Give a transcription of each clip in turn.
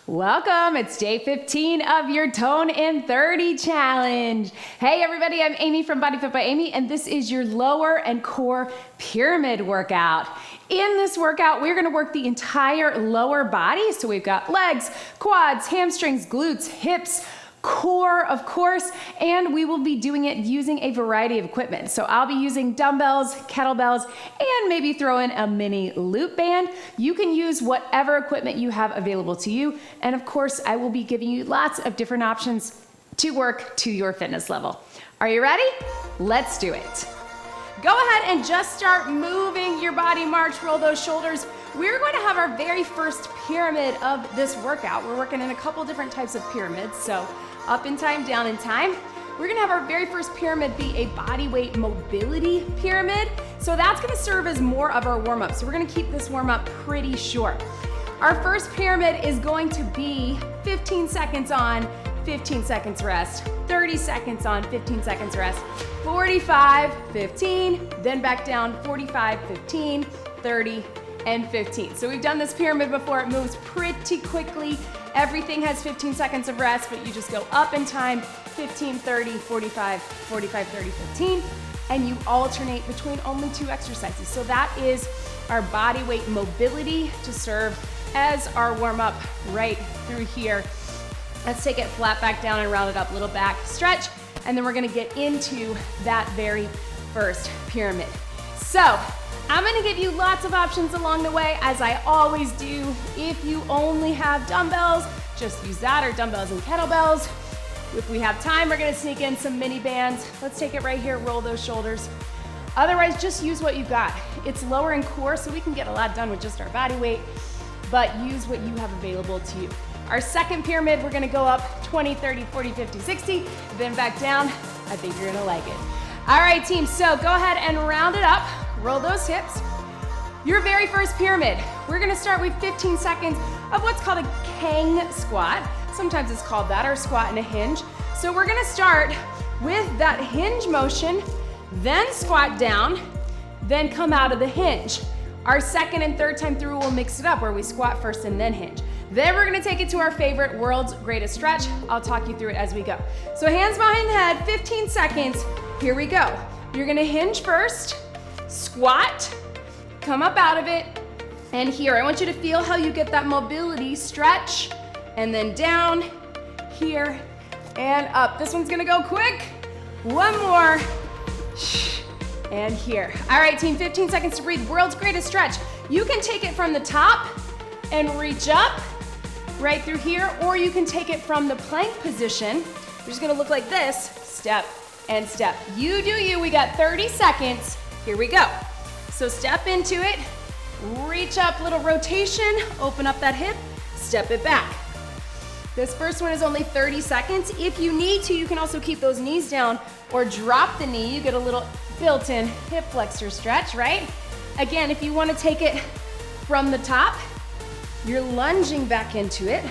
Welcome, it's day 15 of your Tone in 30 challenge. Hey everybody, I'm Amy from BodyFit by Amy, and this is your lower and core pyramid workout. In this workout, we're gonna work the entire lower body. So we've got legs, quads, hamstrings, glutes, hips, core, of course, and we will be doing it using a variety of equipment. So I'll be using dumbbells, kettlebells, and maybe throw in a mini loop band. You can use whatever equipment you have available to you. And of course, I will be giving you lots of different options to work to your fitness level. Are you ready? Let's do it. Go ahead and just start moving your body. March, roll those shoulders. We're going to have our very first pyramid of this workout. We're working in a couple different types of pyramids. So up in time, down in time. We're gonna have our very first pyramid be a body weight mobility pyramid. So that's gonna serve as more of our warm up. So we're gonna keep this warm up pretty short. Our first pyramid is going to be 15 seconds on, 15 seconds rest, 30 seconds on, 15 seconds rest, 45, 15, then back down, 45, 15, 30, and 15. So we've done this pyramid before. It moves pretty quickly. Everything has 15 seconds of rest, but you just go up in time, 15, 30, 45, 45, 30, 15, and you alternate between only two exercises. So that is our body weight mobility to serve as our warm up right through here. Let's take it flat back down and round it up, little back stretch, and then we're gonna get into that very first pyramid. So I'm gonna give you lots of options along the way, as I always do. If you only have dumbbells, just use that, or dumbbells and kettlebells. If we have time, we're gonna sneak in some mini bands. Let's take it right here, roll those shoulders. Otherwise, just use what you've got. It's lower in core, so we can get a lot done with just our body weight, but use what you have available to you. Our second pyramid, we're gonna go up 20, 30, 40, 50, 60, then back down. I think you're gonna like it. All right, team, so go ahead and round it up. Roll those hips. Your very first pyramid, we're gonna start with 15 seconds of what's called a Kang squat. Sometimes it's called that, or squat and a hinge. So we're gonna start with that hinge motion, then squat down, then come out of the hinge. Our second and third time through, we'll mix it up where we squat first and then hinge. Then we're gonna take it to our favorite world's greatest stretch. I'll talk you through it as we go. So hands behind the head, 15 seconds. Here we go. You're gonna hinge first, squat, come up out of it, and here. I want you to feel how you get that mobility, stretch, and then down, here, and up. This one's gonna go quick. One more, and here. All right, team, 15 seconds to breathe. World's greatest stretch. You can take it from the top and reach up right through here, or you can take it from the plank position. You're just gonna look like this, step and step. You do you. We got 30 seconds. Here we go. So step into it, reach up, little rotation, open up that hip, step it back. This first one is only 30 seconds. If you need to, you can also keep those knees down or drop the knee. You get a little built-in hip flexor stretch, right? Again, if you want to take it from the top, you're lunging back into it.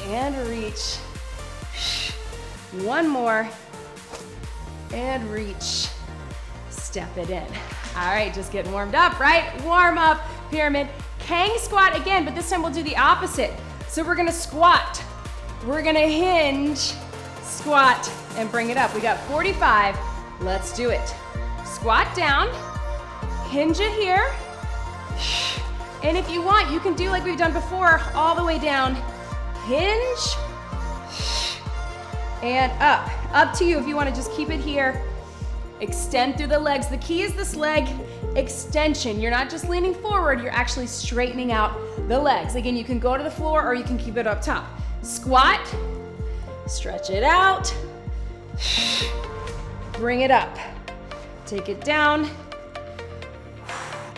And reach. One more. And reach. Step it in. All right, just getting warmed up, right? Warm up, pyramid. Kang squat again, but this time we'll do the opposite. So we're gonna squat. We're gonna hinge, squat, and bring it up. We got 45. Let's do it. Squat down, hinge it here. And if you want, you can do like we've done before, all the way down. Hinge, and up. Up to you if you wanna just keep it here. Extend through the legs. The key is this leg extension. You're not just leaning forward, you're actually straightening out the legs. Again, you can go to the floor or you can keep it up top. Squat, stretch it out, bring it up. Take it down.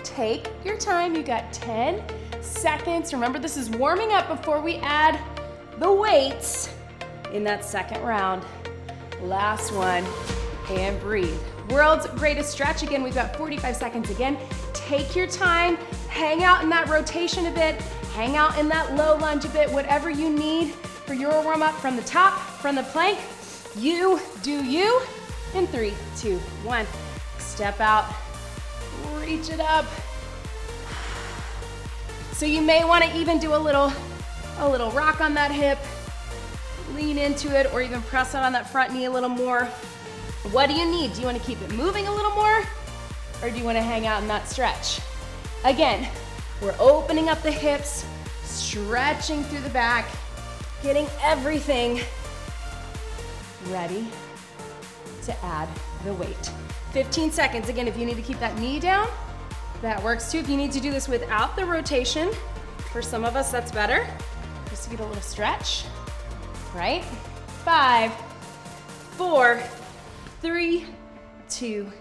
Take your time, you got 10 seconds. Remember, this is warming up before we add the weights in that second round. Last one, and breathe. World's greatest stretch. Again, we've got 45 seconds again. Take your time, hang out in that rotation a bit, hang out in that low lunge a bit, whatever you need for your warm up from the top, from the plank. You do you. In 3, 2, 1. Step out, reach it up. So you may want to even do a little a little rock on that hip, lean into it, or even press out on that front knee a little more. What do you need? Do you want to keep it moving a little more, or do you want to hang out in that stretch? Again, we're opening up the hips, stretching through the back, getting everything ready to add the weight. 15 seconds. Again, if you need to keep that knee down, that works too. If you need to do this without the rotation, for some of us that's better, just to get a little stretch, right? 5, 4, 3, 2,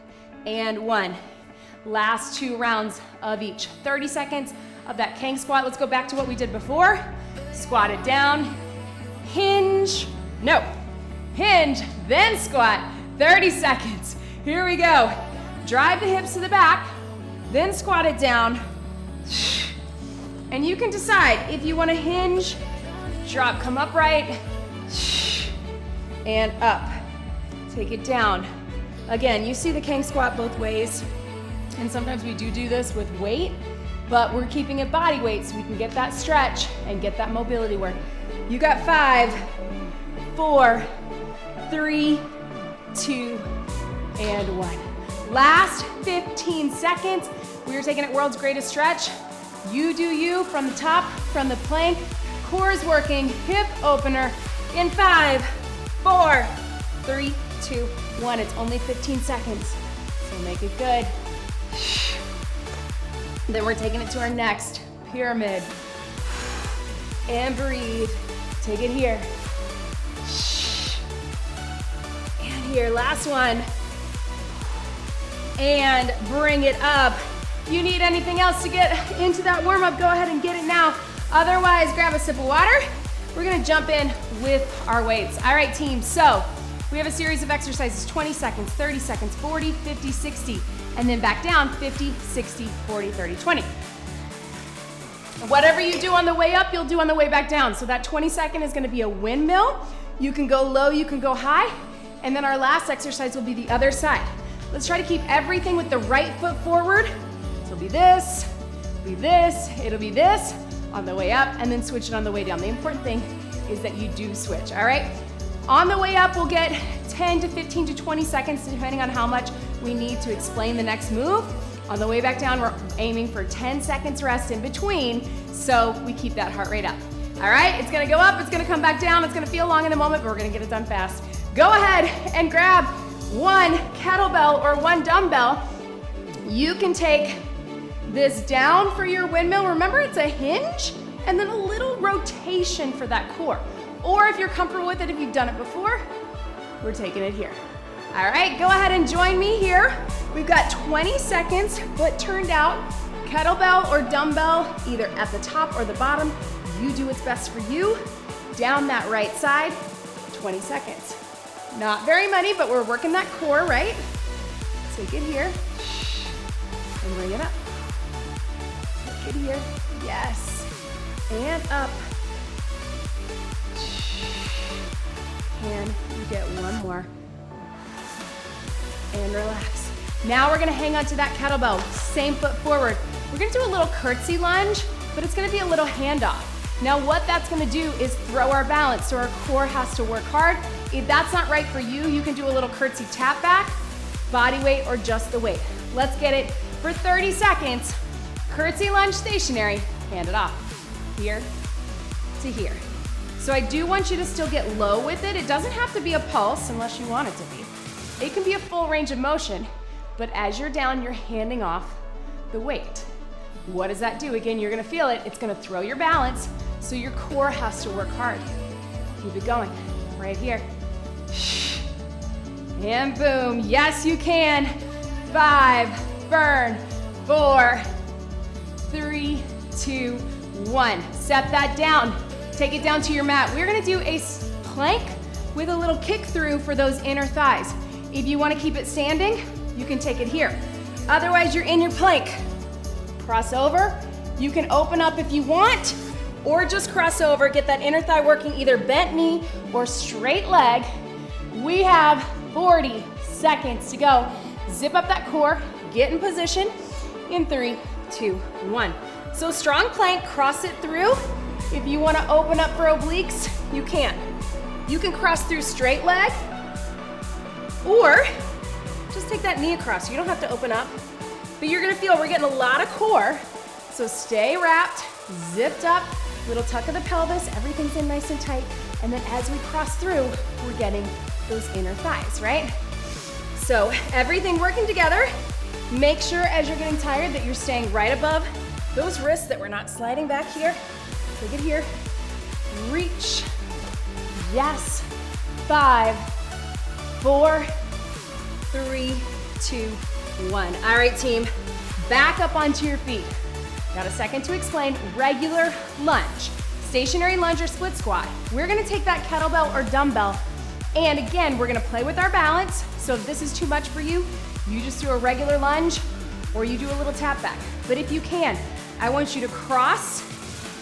and 1. Last 2 rounds of each. 30 seconds of that Kang squat. Let's go back to what we did before. Squat it down, hinge, no, hinge, then squat. 30 seconds. Here we go. Drive the hips to the back, then squat it down. And you can decide if you want to hinge, drop, come upright, and up. Take it down. Again, you see the Kang squat both ways. And sometimes we do this with weight, but we're keeping it body weight so we can get that stretch and get that mobility work. You got 5, 4, 3, 2, and 1. Last 15 seconds. We are taking it world's greatest stretch. You do you from the top, from the plank. Core is working, hip opener in 5, 4, 3, 2, 1. It's only 15 seconds, so make it good. Then we're taking it to our next pyramid. And breathe. Take it here. And here, last one. And bring it up. You need anything else to get into that warm-up, go ahead and get it now. Otherwise, grab a sip of water. We're gonna jump in with our weights. All right, team, so we have a series of exercises, 20 seconds, 30 seconds, 40, 50, 60, and then back down, 50, 60, 40, 30, 20. Whatever you do on the way up, you'll do on the way back down. So that 20-second is gonna be a windmill. You can go low, you can go high, and then our last exercise will be the other side. Let's try to keep everything with the right foot forward. So it'll be this, it'll be this on the way up, and then switch it on the way down. The important thing is that you do switch, all right? On the way up, we'll get 10 to 15 to 20 seconds, depending on how much we need to explain the next move. On the way back down, we're aiming for 10 seconds rest in between, so we keep that heart rate up. All right, it's gonna go up, it's gonna come back down, it's gonna feel long in the moment, but we're gonna get it done fast. Go ahead and grab 1 kettlebell or 1 dumbbell. You can take this down for your windmill. Remember, it's a hinge and then a little rotation for that core. Or if you're comfortable with it, if you've done it before, we're taking it here. All right, go ahead and join me here. We've got 20 seconds, foot turned out, kettlebell or dumbbell, either at the top or the bottom. You do what's best for you. Down that right side, 20 seconds. Not very many, but we're working that core, right? Take it here and bring it up. Take it here, yes. And up. And you get one more. And relax. Now we're gonna hang on to that kettlebell, same foot forward. We're gonna do a little curtsy lunge, but it's gonna be a little handoff. Now what that's gonna do is throw our balance, so our core has to work hard. If that's not right for you, you can do a little curtsy tap back, body weight, or just the weight. Let's get it for 30 seconds. Curtsy lunge stationary, hand it off. Here to here. So I do want you to still get low with it. It doesn't have to be a pulse unless you want it to be. It can be a full range of motion, but as you're down, you're handing off the weight. What does that do? Again, you're gonna feel it. It's gonna throw your balance, so your core has to work hard. Keep it going, right here. And boom, yes you can. 5, burn, 4, 3, 2, 1. Set that down. Take it down to your mat. We're gonna do a plank with a little kick through for those inner thighs. If you wanna keep it standing, you can take it here. Otherwise, you're in your plank. Cross over. You can open up if you want, or just cross over, get that inner thigh working, either bent knee or straight leg. We have 40 seconds to go. Zip up that core, get in position in 3, 2, 1. So strong plank, cross it through, If you want to open up for obliques, you can. You can cross through straight leg, or just take that knee across. You don't have to open up, but you're gonna feel we're getting a lot of core. So stay wrapped, zipped up, little tuck of the pelvis, everything's in nice and tight. And then as we cross through, we're getting those inner thighs, right? So everything working together. Make sure as you're getting tired that you're staying right above those wrists, that we're not sliding back here. Take it here, reach. Yes, 5, 4, 3, 2, 1. All right, team, back up onto your feet. Got a second to explain. Regular lunge, stationary lunge or split squat. We're gonna take that kettlebell or dumbbell, and again, we're gonna play with our balance. So if this is too much for you, you just do a regular lunge or you do a little tap back. But if you can, I want you to cross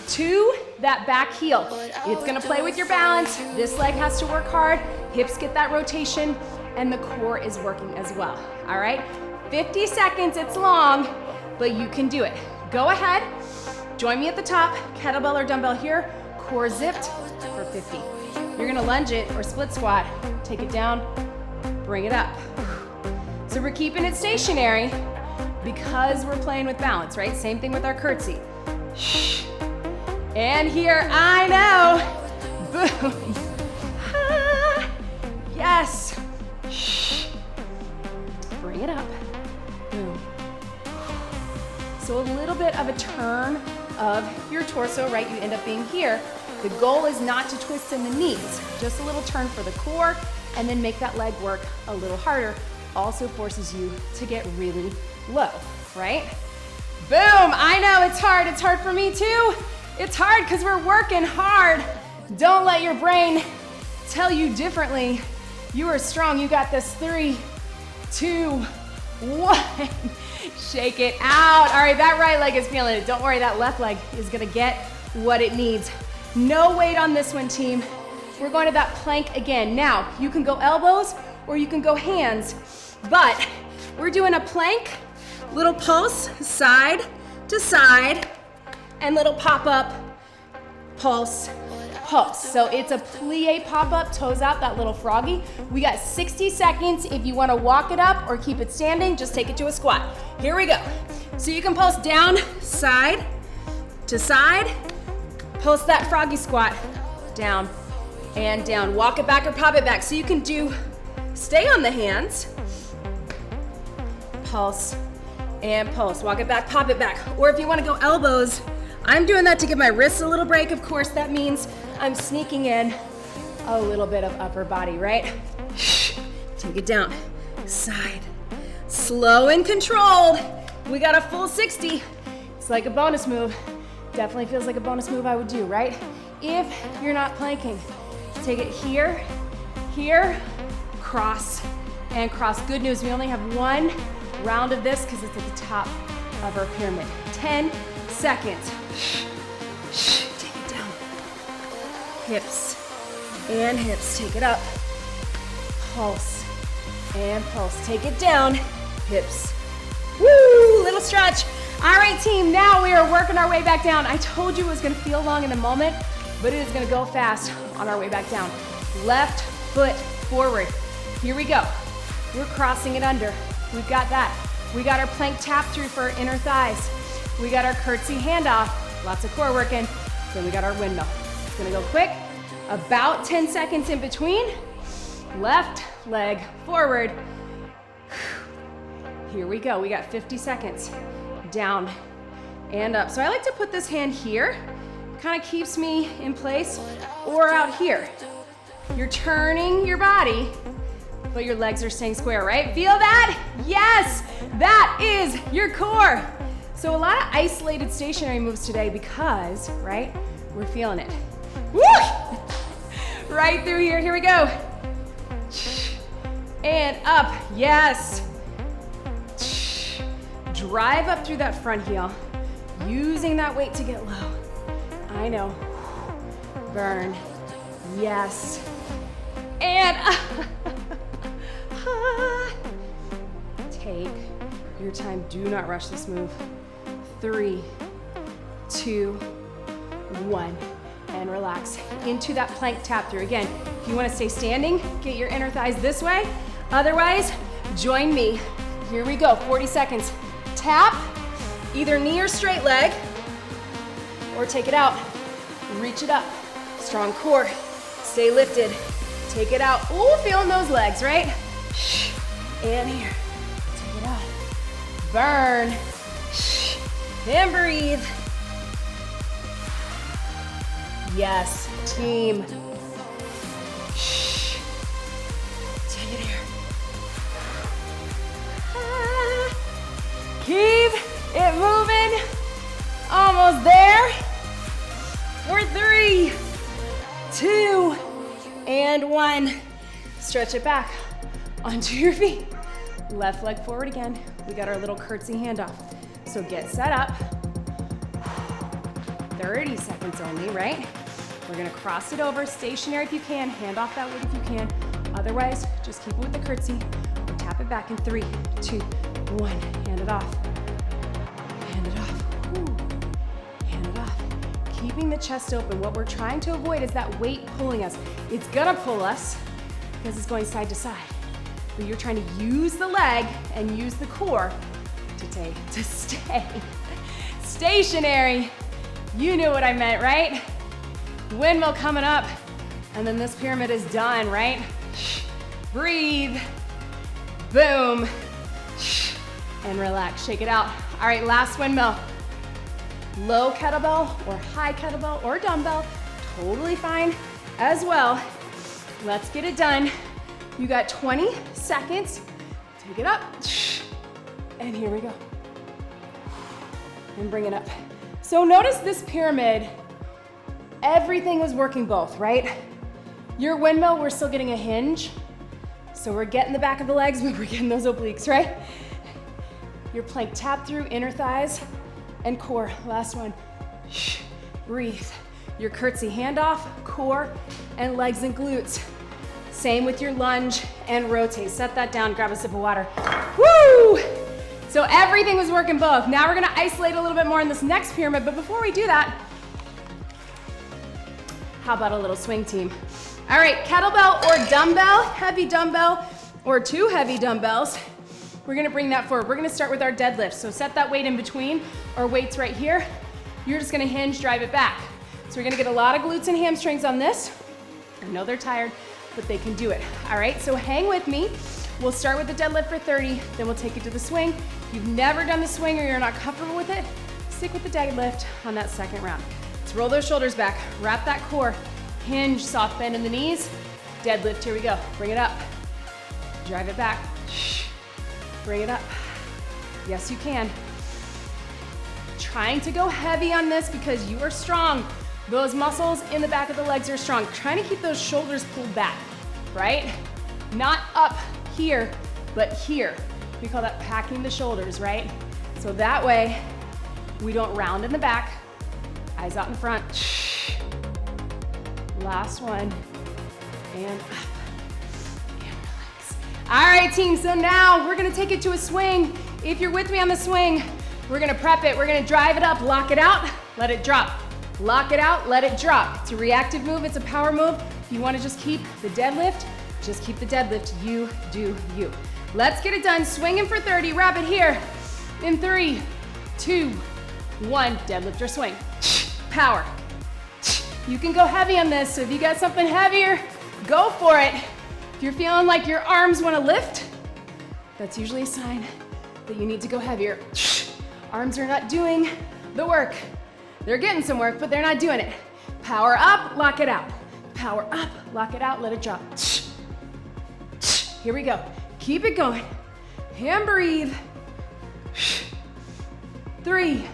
to that back heel. It's gonna play with your balance. This leg has to work hard. Hips get that rotation, and the core is working as well. All right, 50 seconds, it's long, but you can do it. Go ahead, join me at the top, kettlebell or dumbbell here, core zipped for 50. You're gonna lunge it or split squat, take it down, bring it up. So we're keeping it stationary because we're playing with balance, right? Same thing with our curtsy. And here, I know, boom. Yes. Bring it up, boom. So a little bit of a turn of your torso, right? You end up being here. The goal is not to twist in the knees, just a little turn for the core, and then make that leg work a little harder. Also forces you to get really low, right? Boom, I know it's hard for me too. It's hard because we're working hard. Don't let your brain tell you differently. You are strong, you got this. 3, 2, 1. Shake it out. All right, that right leg is feeling it. Don't worry, that left leg is gonna get what it needs. No weight on this one, team. We're going to that plank again. Now, you can go elbows or you can go hands, but we're doing a plank, little pulse, side to side, and little pop-up, pulse, pulse. So it's a plie pop-up, toes out, that little froggy. We got 60 seconds. If you wanna walk it up or keep it standing, just take it to a squat. Here we go. So you can pulse down, side to side, pulse that froggy squat, down and down. Walk it back or pop it back. So you can do, stay on the hands, pulse and pulse. Walk it back, pop it back. Or if you wanna go elbows, I'm doing that to give my wrists a little break. Of course, that means I'm sneaking in a little bit of upper body, right? Take it down, side. Slow and controlled. We got a full 60. It's like a bonus move. Definitely feels like a bonus move I would do, right? If you're not planking, take it here, here, cross, and cross. Good news, we only have one round of this because it's at the top of our pyramid. 10 seconds. Take it down. Hips and hips, take it up. Pulse and pulse, take it down. Hips. Woo, little stretch. All right, team, now we are working our way back down. I told you it was gonna feel long in the moment, but it is gonna go fast on our way back down. Left foot forward. Here we go. We're crossing it under. We've got that. We got our plank tap through for our inner thighs. We got our curtsy handoff. Lots of core working. Then we got our windmill. It's gonna go quick. About 10 seconds in between. Left leg forward. Here we go. We got 50 seconds. Down and up. So I like to put this hand here. Kind of keeps me in place, or out here. You're turning your body, but your legs are staying square, right? Feel that? Yes, that is your core. So a lot of isolated stationary moves today because, right, we're feeling it. Woo! Right through here, here we go. And up, yes. Drive up through that front heel, using that weight to get low. I know. Burn. Yes. And take your time. Do not rush this move. 3, 2, 1. and relax into that plank tap through. Again, if you want to stay standing, get your inner thighs this way. Otherwise, join me. Here we go, 40 seconds. Tap, either knee or straight leg, or take it out. Reach it up. Strong core. Stay lifted. Take it out. Ooh, feeling those legs, right? And here. Take it out. Burn. And breathe. Yes, team. Take it here. Keep it moving. Almost there. For 3, 2, and 1. Stretch it back onto your feet. Left leg forward again. We got our little curtsy handoff. So get set up. 30 seconds only, right? We're gonna cross it over, stationary if you can, hand off that weight if you can. Otherwise, just keep it with the curtsy. Or tap it back in 3, 2, 1. Hand it off. Hand it off. Woo. Hand it off. Keeping the chest open. What we're trying to avoid is that weight pulling us. It's gonna pull us because it's going side to side. But you're trying to use the leg and use the core to stay stationary. You knew what I meant, right? Windmill coming up, and then this pyramid is done, right? Breathe, boom, and relax, shake it out. All right, last windmill. Low kettlebell or high kettlebell or dumbbell, totally fine as well. Let's get it done. You got 20 seconds. Take it up, and here we go. And bring it up. So notice this pyramid, everything was working both, right? Your windmill, we're still getting a hinge. So we're getting the back of the legs, but we're getting those obliques, right? Your plank tap through, inner thighs and core. Last one. Breathe. Your curtsy handoff, core, and legs and glutes. Same with your lunge and rotate. Set that down, grab a sip of water. Woo! So everything was working both. Now we're gonna isolate a little bit more in this next pyramid, but before we do that, how about a little swing team? All right, kettlebell or dumbbell, heavy dumbbell or 2 heavy dumbbells. We're gonna bring that forward. We're gonna start with our deadlift. So set that weight in between, our weight's right here. You're just gonna hinge, drive it back. So we're gonna get a lot of glutes and hamstrings on this. I know they're tired, but they can do it. All right, so hang with me. We'll start with the deadlift for 30, then we'll take it to the swing. If you've never done the swing or you're not comfortable with it, stick with the deadlift on that second round. Let's roll those shoulders back, wrap that core, hinge, soft bend in the knees, deadlift, here we go. Bring it up, drive it back, bring it up. Yes, you can. Trying to go heavy on this because you are strong. Those muscles in the back of the legs are strong. Trying to keep those shoulders pulled back, right? Not up here, but here. We call that packing the shoulders, right? So that way, we don't round in the back, eyes out in front. Last one, and up, and relax. All right, team, so now we're gonna take it to a swing. If you're with me on the swing, we're gonna prep it. We're gonna drive it up, lock it out, let it drop. Lock it out, let it drop. It's a reactive move, it's a power move. If you wanna just keep the deadlift, just keep the deadlift, you do you. Let's get it done, swinging for 30, wrap it here. In 3, 2, 1, deadlift or swing. Power. You can go heavy on this, so if you got something heavier, go for it. If you're feeling like your arms wanna lift, that's usually a sign that you need to go heavier. Arms are not doing the work. They're getting some work, but they're not doing it. Power up, lock it out. Power up, lock it out, let it drop. Here we go. Keep it going. And breathe. 3,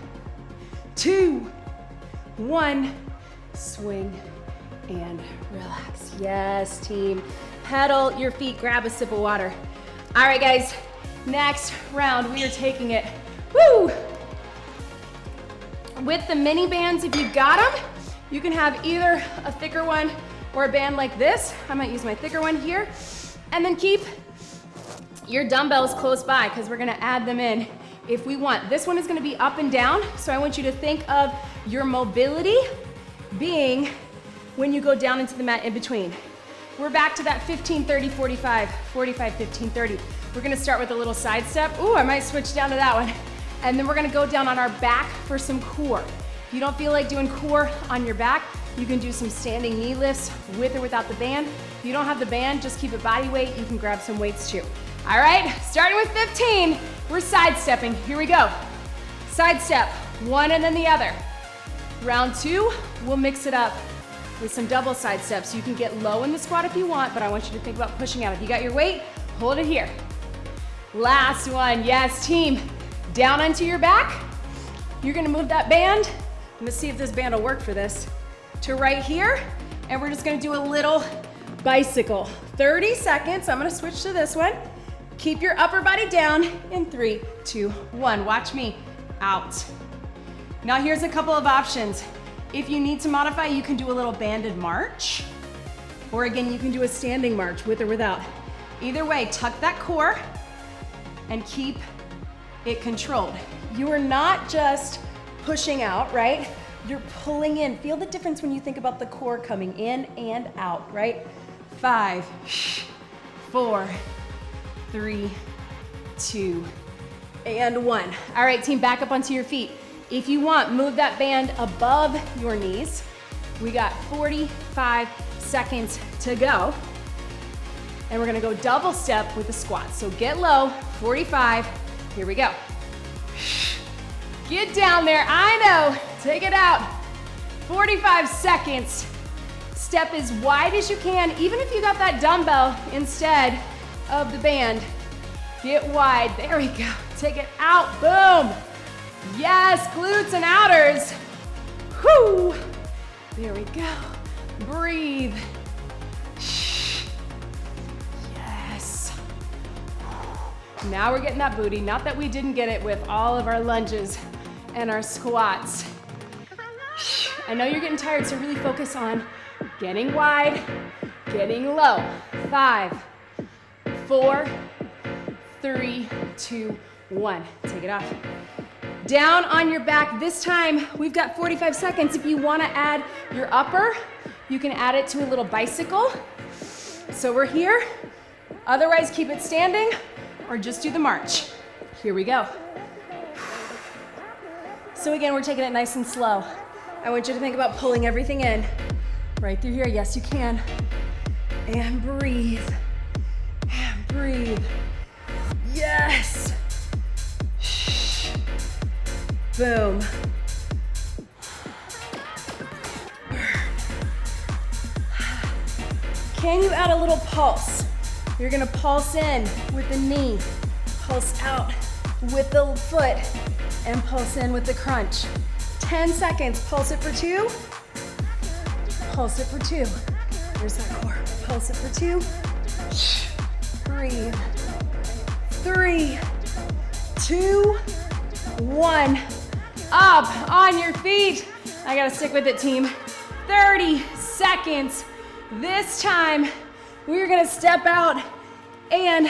2, 1. Swing and relax. Yes, team. Pedal your feet, grab a sip of water. All right, guys, next round, we are taking it. Woo! With the mini bands, if you've got them, you can have either a thicker one or a band like this. I might use my thicker one here. And then keep your dumbbells close by because we're gonna add them in if we want. This one is gonna be up and down, so I want you to think of your mobility being when you go down into the mat in between. We're back to that 15, 30, 45, 45, 15, 30. We're gonna start with a little side step. Ooh, I might switch down to that one. And then we're gonna go down on our back for some core. If you don't feel like doing core on your back, you can do some standing knee lifts with or without the band. If you don't have the band, just keep it body weight. You can grab some weights too. All right, starting with 15, we're sidestepping. Here we go. Side step, one and then the other. Round two, we'll mix it up with some double side steps. You can get low in the squat if you want, but I want you to think about pushing out. If you got your weight, hold it here. Last one, yes, team. Down onto your back. You're gonna move that band. I'm gonna see if this band will work for this. To right here, and we're just gonna do a little bicycle. 30 seconds, I'm gonna switch to this one. Keep your upper body down in 3, 2, 1. Watch me, out. Now here's a couple of options. If you need to modify, you can do a little banded march, or again, you can do a standing march with or without. Either way, tuck that core and keep it controlled. You are not just pushing out, right? You're pulling in. Feel the difference when you think about the core coming in and out, right? 5, 4, 3, 2, and 1. All right, team, back up onto your feet. If you want, move that band above your knees. We got 45 seconds to go. And we're gonna go double step with the squat. So get low, 45, here we go. Get down there, I know, take it out. 45 seconds. Step as wide as you can, even if you got that dumbbell instead of the band. Get wide, there we go. Take it out, boom. Yes, glutes and outers. Whoo, there we go. Breathe. Yes. Now we're getting that booty. Not that we didn't get it with all of our lunges and our squats. I know you're getting tired, so really focus on getting wide, getting low. 5, 4, 3, 2, 1. Take it off. Down on your back. This time, we've got 45 seconds. If you wanna add your upper, you can add it to a little bicycle. So we're here. Otherwise, keep it standing or just do the march. Here we go. So again, we're taking it nice and slow. I want you to think about pulling everything in. Right through here, yes you can. And breathe, and breathe. Yes. Boom. Can you add a little pulse? You're gonna pulse in with the knee, pulse out with the foot, and pulse in with the crunch. 10 seconds, pulse it for 2. Pulse it for 2. There's that core. Pulse it for 2. Breathe. 3, 2, 1. Up on your feet. I gotta stick with it, team. 30 seconds. This time, we're gonna step out, and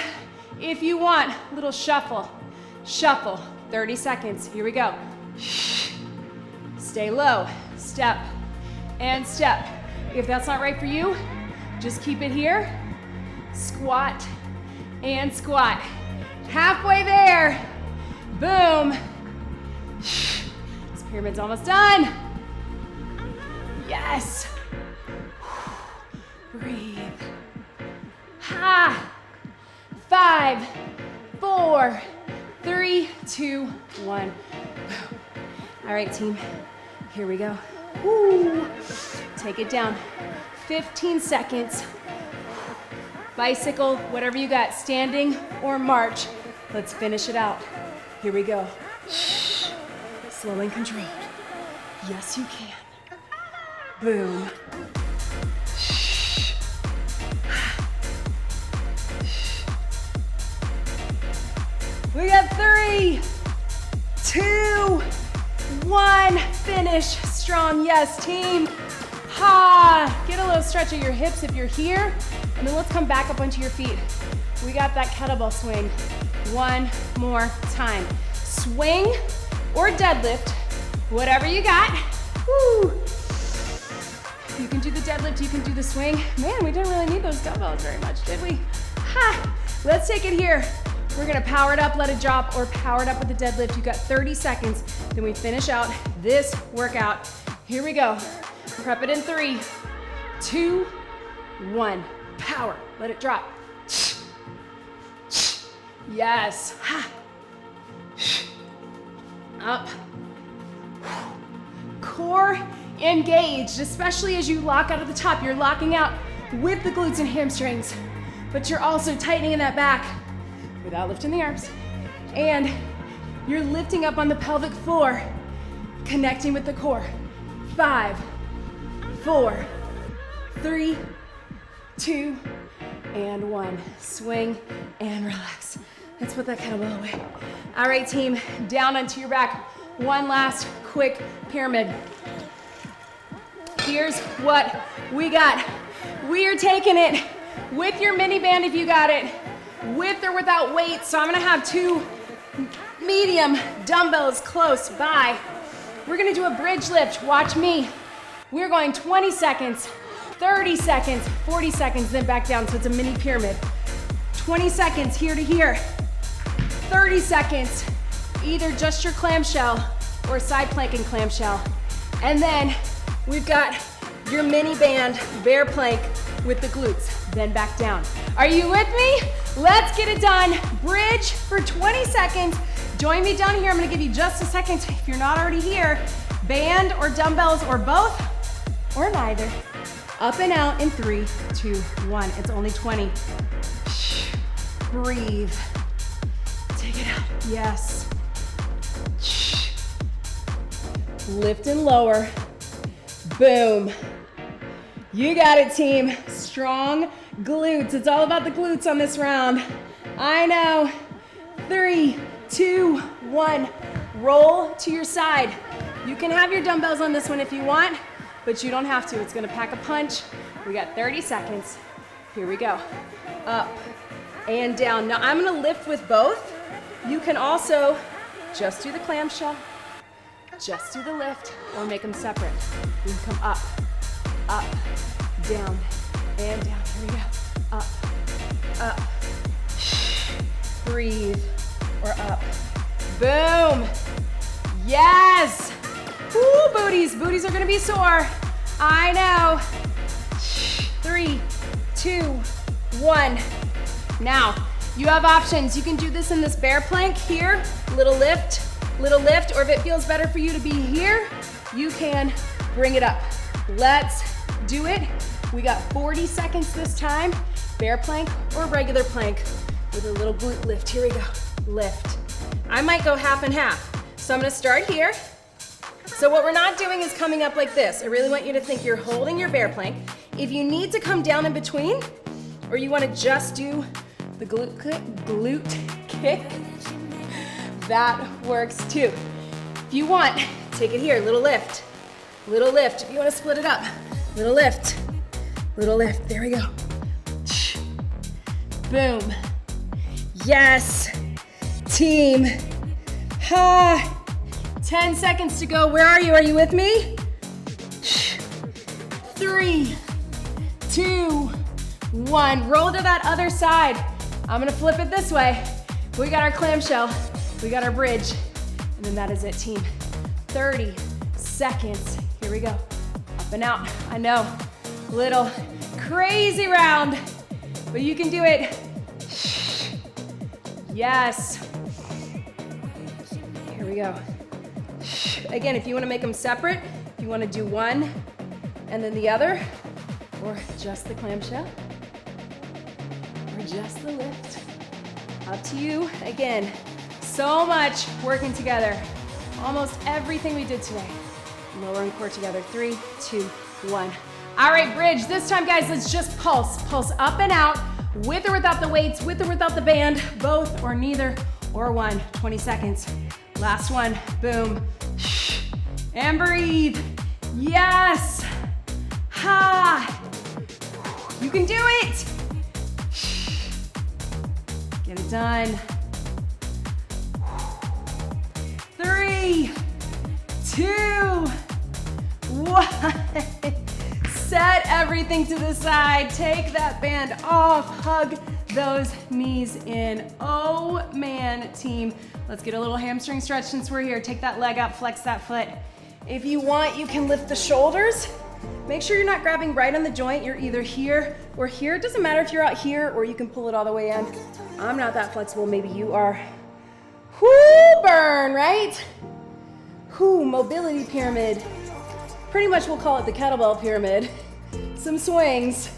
if you want, little shuffle. Shuffle. 30 seconds. Here we go. Stay low. Step and step. If that's not right for you, just keep it here. Squat and squat. Halfway there. Boom. This pyramid's almost done. Yes. Breathe. Ha. 5, 4, 3, 2, 1. All right, team. Here we go. Woo. Take it down. 15 seconds. Bicycle, whatever you got, standing or march. Let's finish it out. Here we go. Slow and controlled. Yes, you can. Boom. We got 3, 2, 1. Finish strong. Yes, team. Ha. Get a little stretch of your hips if you're here. And then let's come back up onto your feet. We got that kettlebell swing. One more time. Swing or deadlift, whatever you got. Woo. You can do the deadlift, you can do the swing. Man, we didn't really need those dumbbells very much, did we? Ha! Let's take it here. We're gonna power it up, let it drop, or power it up with the deadlift. You got 30 seconds. Then we finish out this workout. Here we go. Prep it in 3, 2, 1. Power, let it drop. Yes. Ha. Up. Core engaged, especially as you lock out at the top. You're locking out with the glutes and hamstrings, but you're also tightening in that back without lifting the arms. And you're lifting up on the pelvic floor, connecting with the core. 5, 4, 3, 2, and 1. Swing and relax. Let's put that kettlebell away. All right, team, down onto your back. One last quick pyramid. Here's what we got. We are taking it with your mini band if you got it, with or without weights. So I'm gonna have 2 medium dumbbells close by. We're gonna do a bridge lift. Watch me. We're going 20 seconds, 30 seconds, 40 seconds, then back down. So it's a mini pyramid. 20 seconds here to here. 30 seconds, either just your clamshell or side plank and clamshell. And then we've got your mini band bear plank with the glutes, then back down. Are you with me? Let's get it done. Bridge for 20 seconds. Join me down here. I'm gonna give you just a second if you're not already here. Band or dumbbells or both or neither. Up and out in 3, 2, 1. It's only 20. Breathe. Take it out. Yes. Lift and lower. Boom. You got it, team. Strong glutes. It's all about the glutes on this round. I know. 3, 2, 1. Roll to your side. You can have your dumbbells on this one if you want, but you don't have to. It's gonna pack a punch. We got 30 seconds. Here we go. Up and down. Now I'm gonna lift with both. You can also just do the clamshell, just do the lift, or make them separate. You can come up, down, and down. Here we go. Up. Breathe, or up. Boom. Yes. Woo, booties. Booties are gonna be sore. I know. 3, 2, 1. Now, you have options. You can do this in this bear plank here, little lift, or if it feels better for you to be here, you can bring it up. Let's do it. We got 40 seconds this time, bear plank or regular plank with a little glute lift. Here we go, lift. I might go half and half. So I'm gonna start here. So what we're not doing is coming up like this. I really want you to think you're holding your bear plank. If you need to come down in between, or you wanna just do the glute kick, that works too. If you want, take it here, little lift. If you wanna split it up, little lift, there we go. Boom. Yes, team. Ha. 10 seconds to go. Where are you? Are you with me? 3, 2, 1. Roll to that other side. I'm gonna flip it this way. We got our clamshell, we got our bridge, and then that is it, team. 30 seconds. Here we go. Up and out. I know, little crazy round, but you can do it. Yes. Here we go. Again, if you wanna make them separate, if you wanna do one and then the other, or just the clamshell, or just the lift, up to you. Again, so much working together. Almost everything we did today. Lower and core together. 3, 2, 1. All right, bridge. This time, guys, let's just pulse. Pulse up and out, with or without the weights, with or without the band, both or neither, or one. 20 seconds. Last one. Boom. And breathe. Yes. Ha. You can do it. Get it done. 3, 2, 1. set everything to the side. Take that band off. Hug those knees in. Oh man, team. Let's get a little hamstring stretch since we're here. Take that leg up, flex that foot. If you want, you can lift the shoulders. Make sure you're not grabbing right on the joint. You're either here or here. It doesn't matter if you're out here or you can pull it all the way in. I'm not that flexible, maybe you are. Whoo, burn, right? Whoo, mobility pyramid. Pretty much we'll call it the kettlebell pyramid. Some swings,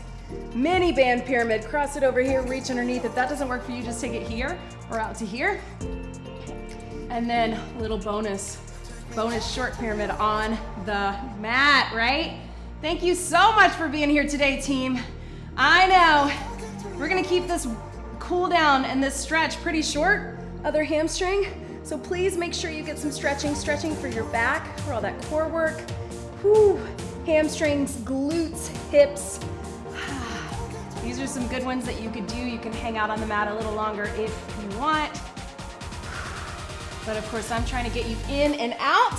mini band pyramid. Cross it over here, reach underneath. If that doesn't work for you, just take it here or out to here. And then a little bonus short pyramid on the mat, right? Thank you so much for being here today, team. I know we're gonna keep this cool down and this stretch pretty short, other hamstring. So please make sure you get some stretching for your back, for all that core work. Whew. Hamstrings, glutes, hips. These are some good ones that you could do. You can hang out on the mat a little longer if you want. But of course, I'm trying to get you in and out.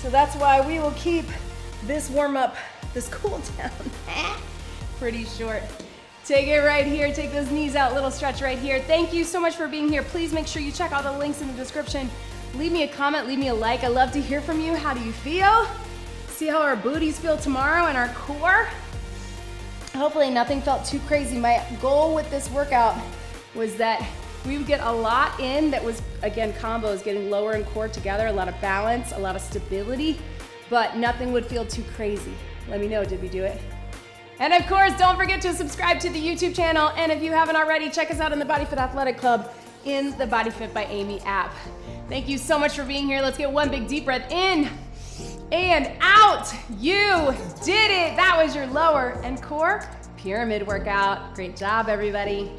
So that's why we will keep this warm up, this cool down pretty short. Take it right here, take those knees out, little stretch right here. Thank you so much for being here. Please make sure you check all the links in the description. Leave me a comment, leave me a like. I love to hear from you. How do you feel? See how our booties feel tomorrow and our core. Hopefully nothing felt too crazy. My goal with this workout was that we would get a lot in that was, again, combos, getting lower and core together, a lot of balance, a lot of stability, but nothing would feel too crazy. Let me know, did we do it? And of course, don't forget to subscribe to the YouTube channel. And if you haven't already, check us out in the BodyFit Athletic Club in the BodyFit by Amy app. Thank you so much for being here. Let's get one big deep breath in and out. You did it. That was your lower and core pyramid workout. Great job, everybody.